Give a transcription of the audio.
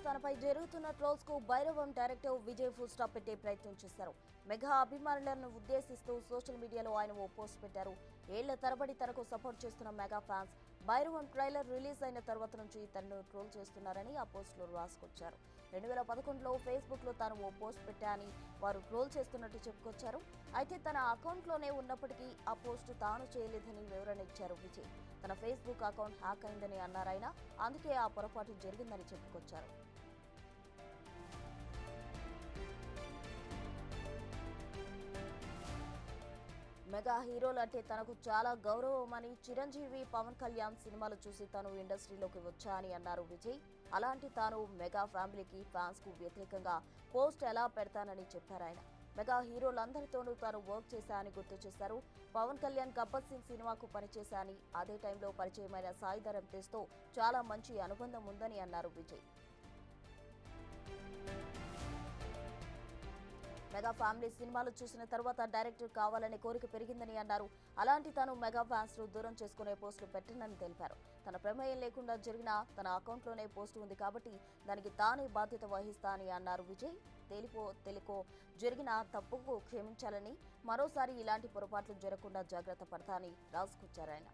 తనపై జరుగుతున్న ట్రోల్స్ కు Bhairavam director Vijay full stop పెట్టే ప్రయత్నం చేశారు. మెగా అభిమానులను ఉద్దేశిస్తూ సోషల్ మీడియాలో ఆయన ఓ పోస్ట్ పెట్టారు. ఏళ్ల తరబడి తనకు సపోర్ట్ చేస్తున్న mega fans Bhairavam trailer release అయిన తర్వాత నుంచి తనను ట్రోల్ చేస్తున్నారని ఆ పోస్టులో రాసుకొచ్చారు. 2011లో ఫేస్బుక్ లో తాను ఓ పోస్ట్ పెట్టానని వారు ట్రోల్ చేస్తున్నట్టు చెప్పుకొచ్చారు. అయితే తన అకౌంట్లోనే ఉన్నప్పటికీ ఆ పోస్టు తాను చేయలేదని వివరణ ఇచ్చారు విజయ్. తన ఫేస్బుక్ అకౌంట్ హ్యాక్ అయిందని అన్నారాయన. అందుకే ఆ పొరపాటు జరిగిందని చెప్పుకొచ్చారు. మెగా హీరోలు అంటే తనకు చాలా గౌరవమని, చిరంజీవి, పవన్ కళ్యాణ్ సినిమాలు చూసి తాను ఇండస్ట్రీలోకి వచ్చా అని అన్నారు విజయ్. అలాంటి తాను మెగా ఫ్యామిలీకి, ఫ్యాన్స్ కు వ్యతిరేకంగా పోస్ట్ ఎలా పెడతానని చెప్పారాయన. మెగా హీరోలందరితోనూ తాను వర్క్ చేశా అని గుర్తు చేశారు. పవన్ కళ్యాణ్ గబ్బర్ సింగ్ సినిమాకు పనిచేశా అని, అదే టైంలో పరిచయమైన సాయి ధరమ్ తేజ్తో చాలా మంచి అనుబంధం ఉందని అన్నారు విజయ్. మెగా ఫ్యామిలీ సినిమాలు చూసిన తర్వాత డైరెక్టర్ కావాలనే కోరిక పెరిగిందని అన్నారు. అలాంటి తాను మెగా ఫ్యాన్స్ ను దూరం చేసుకునే పోస్టులు పెట్టనని తెలిపారు. తన ప్రమేయం లేకుండా జరిగిన తన అకౌంట్లోనే పోస్టు ఉంది కాబట్టి దానికి తానే బాధ్యత వహిస్తా అని అన్నారు విజయ్. తెలికో జరిగిన తప్పుకు క్షమించాలని, మరోసారి ఇలాంటి పొరపాట్లు జరగకుండా జాగ్రత్త పడతా అని రాసుకొచ్చారాయన.